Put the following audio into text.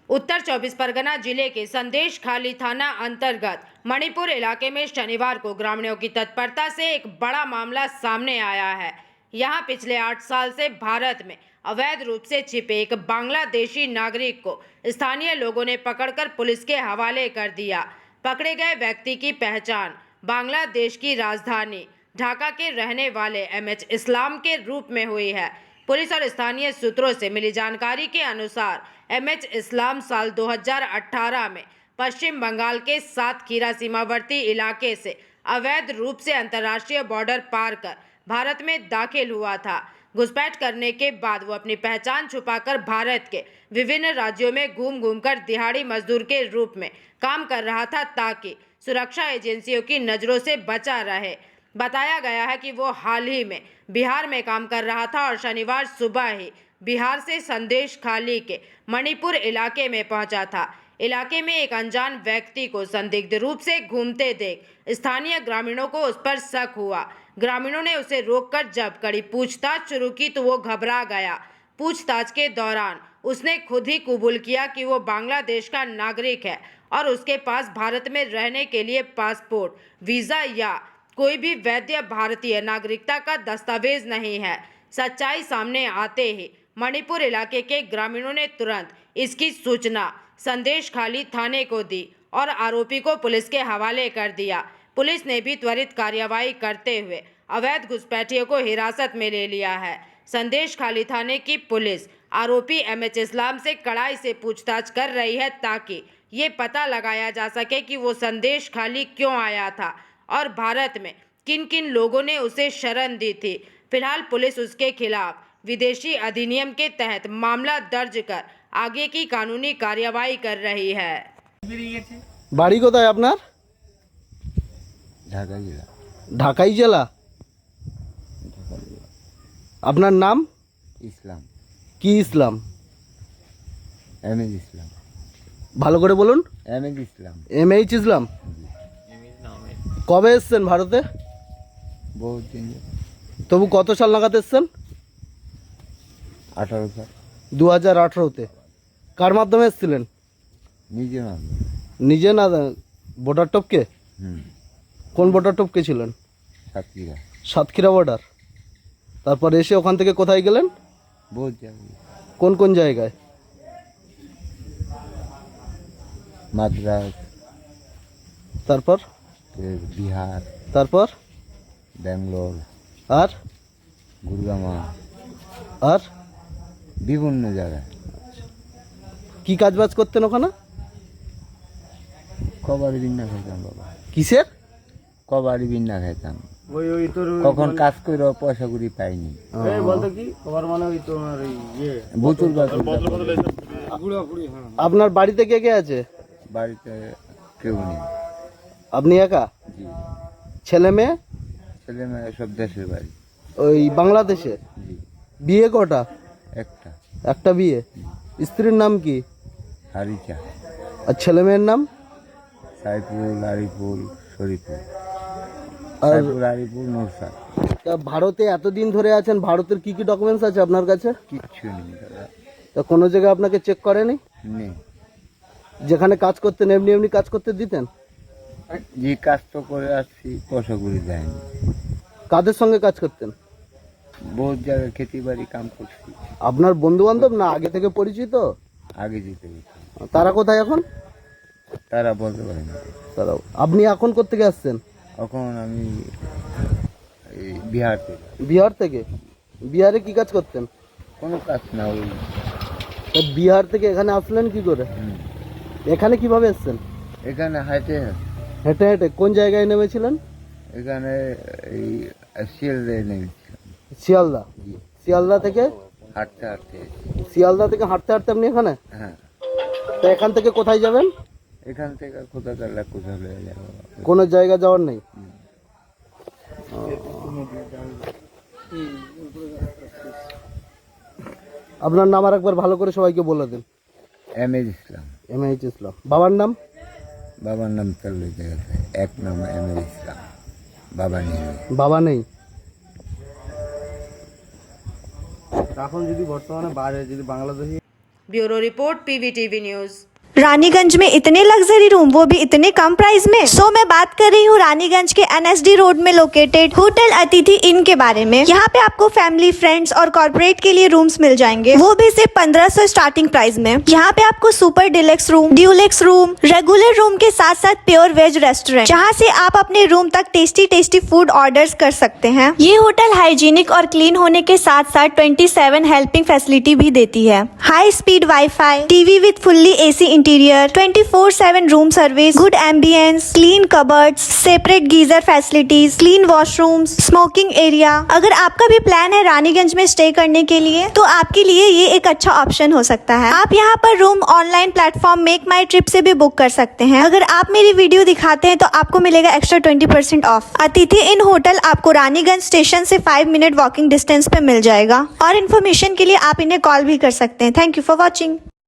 उत्तर 24 परगना जिले के संदेश खाली थाना अंतर्गत मणिपुर इलाके में शनिवार को ग्रामीणों की तत्परता से एक बड़ा मामला सामने आया है। यहां पिछले 8 साल से भारत में अवैध रूप से छिपे एक बांग्लादेशी नागरिक को स्थानीय लोगों ने पकड़कर पुलिस के हवाले कर दिया। पकड़े गए व्यक्ति की पहचान बांग्लादेश की राजधानी ढाका के रहने वाले एमएच इस्लाम के रूप में हुई है। पुलिस और स्थानीय सूत्रों से मिली जानकारी के अनुसार एमएच इस्लाम साल 2018 में पश्चिम बंगाल के सातखीरा सीमावर्ती इलाके से अवैध रूप से अंतर्राष्ट्रीय बॉर्डर पार कर भारत में दाखिल हुआ था। घुसपैठ करने के बाद वो अपनी पहचान छुपाकर भारत के विभिन्न राज्यों में घूम घूमकर दिहाड़ी मजदूर के रूप में काम कर रहा था ताकि सुरक्षा एजेंसियों की नजरों से बचा रहे। बताया गया है कि वो हाल ही में बिहार में काम कर रहा था और शनिवार सुबह ही बिहार से संदेश खाली के मणिपुर इलाके में पहुंचा था। इलाके में एक अनजान व्यक्ति को संदिग्ध रूप से घूमते देख स्थानीय ग्रामीणों को उस पर शक हुआ। ग्रामीणों ने उसे रोककर जब कड़ी पूछताछ शुरू की तो वो घबरा गया। पूछताछ के दौरान उसने खुद ही कबूल किया कि वो बांग्लादेश का नागरिक है और उसके पास भारत में रहने के लिए पासपोर्ट, वीजा या कोई भी वैध भारतीय नागरिकता का दस्तावेज नहीं है। सच्चाई सामने आते ही मणिपुर इलाके के ग्रामीणों ने तुरंत इसकी सूचना संदेश खाली थाने को दी और आरोपी को पुलिस के हवाले कर दिया। पुलिस ने भी त्वरित कार्यवाही करते हुए अवैध घुसपैठियों को हिरासत में ले लिया है। संदेश खाली थाने की पुलिस आरोपी एमएच इस्लाम से कड़ाई से पूछताछ कर रही है ताकि ये पता लगाया जा सके कि वो संदेश खाली क्यों आया था और भारत में किन किन लोगों ने उसे शरण दी थी। फिलहाल पुलिस उसके खिलाफ विदेशी अधिनियम के तहत मामला दर्ज कर आगे की कानूनी कार्यवाही कर रही है। বাড়ি কোথায় আপনার? ঢাকা জেলা। ঢাকাই জেলা। আপনার নাম? ইসলাম। কি ইসলাম? এমএজ ইসলাম। ভালো করে বলুন। এমএজ ইসলাম। এমএইচ ইসলাম। কবে এসেছেন ভারতে? বহুত দিন। তবু কত সাল নাগাদ এসেছেন? 18 সাল। 2018-তে। কার মাধ্যমে এসেছিলেন? নিজে না। নিজে না, বর্ডার টপকে? কোন বর্ডার টপকে ছিলেন? সাতক্ষীরা। সাতক্ষীরা বর্ডার। তারপর এসে ওখান থেকে কোথায় গেলেন? বহুত জায়গায়। কোন কোন জায়গায়? মাদ্রাস, তারপর বিহার, তারপর ব্যাঙ্গালোর, আর গুরগামা, আর বিভিন্ন জায়গায়। কি কাজবাজ করতেন ওখানে? কবাড়ি বিন্না খাইতাম বাবা। কিসের? কবাড়ি বিন্না খাইতাম। কখন কাজ করে পয়সা করি পাইনি। বলতো কি কবার মানে ওই তোমার ইয়ে বুতুল বাতুল। আপনার বাড়িতে কে কে আছে? বাড়িতে কেউ নেই। আপনি একা? জি। ছেলে মেয়ে? ছেলে মেয়ে সব দেশের বাড়ি। ওই বাংলাদেশে? জি। বিয়ে কটা? একটা। একটা বিয়ে। স্ত্রীর নাম কি? হারিচা। আর ছেলে মেয়ের নাম? সাইফুল, আরিফুল, শরীফুল। আর সাইফুল, আরিফুল, নরসাদ। তা ভারতে এতদিন ধরে আছেন, ভারতের কি কি ডকুমেন্টস আছে আপনার কাছে? কিচ্ছু নেই দাদা। তা কোনো জায়গায় আপনাকে চেক করেনি? নেই। যেখানে কাজ করতেন এমনি এমনি কাজ করতে দিতেন? যে কাজ তো করে আসছি পয়সা করে দেয়নি। কাদের সঙ্গে কাজ করতেন? বহুত জায়গায় খেতে বাড়ি কাম করছি। আপনার বন্ধু বান্ধব না আগে থেকে পরিচিত? আগে যেতে হতো। তারা কোথায় এখন? তারা বলতে পারে না। তারা। আপনি এখন কোত্থেকে আসছেন? এখন আমি এই বিহার থেকে। বিহার থেকে? বিহারে কি কাজ করতেন? কোনো কাজ না। ওই তা বিহার থেকে এখানে আসলেন কি করে? এখানে কিভাবে এসছেন? এখানে হাইটে হেঁটে হেঁটে? কোন জায়গায় নেমেছিলেন? এখানে এই শিয়ালদায় নেমেছিলাম। শিয়ালদা? শিয়ালদা থেকে হাঁটতে হাঁটতে। শিয়ালদা থেকে হাঁটতে হাঁটতে আপনি এখানে? হ্যাঁ। তা এখান থেকে কোথায় যাবেন? এখান থেকে কোথায় গেলে কোথায় যাবো? কোনো জায়গা যাওয়ার নেই? আপনার নাম আর একবার ভালো করে সবাইকে বলে দিন। এমএজ ইসলাম। এমএইচ ইসলাম। বাবার নাম? বাবার নাম চলে গেছে। এক নাম এমএজ ইসলাম। বাবা নেই। বাবা নেই। এখন যদি বর্তমানে বাইরে যদি Bangladeshi bureau report PVTV news. Raniganj में इतने लग्जरी रूम, वो भी इतने कम प्राइस में। सो मैं बात कर रही हूँ रानीगंज के NSD रोड में लोकेटेड होटल अतिथि इन के बारे में। यहाँ पे आपको फैमिली, फ्रेंड्स और कॉर्पोरेट के लिए रूम्स मिल जाएंगे, वो भी सिर्फ 1500 स्टार्टिंग प्राइस में। यहाँ पे आपको super deluxe room, Dulux room, regular room के साथ साथ प्योर वेज रेस्टोरेंट, जहाँ से आप अपने रूम तक टेस्टी फूड ऑर्डर कर सकते हैं। ये होटल हाइजीनिक और क्लीन होने के साथ साथ 27 हेल्पिंग फैसिलिटी भी देती है। High speed wifi, TV with fully AC interior, 24/7 room service, good ambience, clean cupboards, separate geyser facilities, clean washrooms, smoking area. अगर आपका भी प्लान है रानीगंज में स्टे करने के लिए, तो आपके लिए ये एक अच्छा ऑप्शन हो सकता है। आप यहाँ पर रूम ऑनलाइन प्लेटफॉर्म मेक माई ट्रिप से भी बुक कर सकते हैं। अगर आप मेरी वीडियो दिखाते हैं तो आपको मिलेगा एक्स्ट्रा 20% ऑफ। अतिथि इन होटल आपको रानीगंज स्टेशन से 5 मिनट वॉकिंग डिस्टेंस पे मिल जाएगा। और इन्फॉर्मेशन के लिए आप इन्हें कॉल भी कर सकते हैं। Thank you for watching.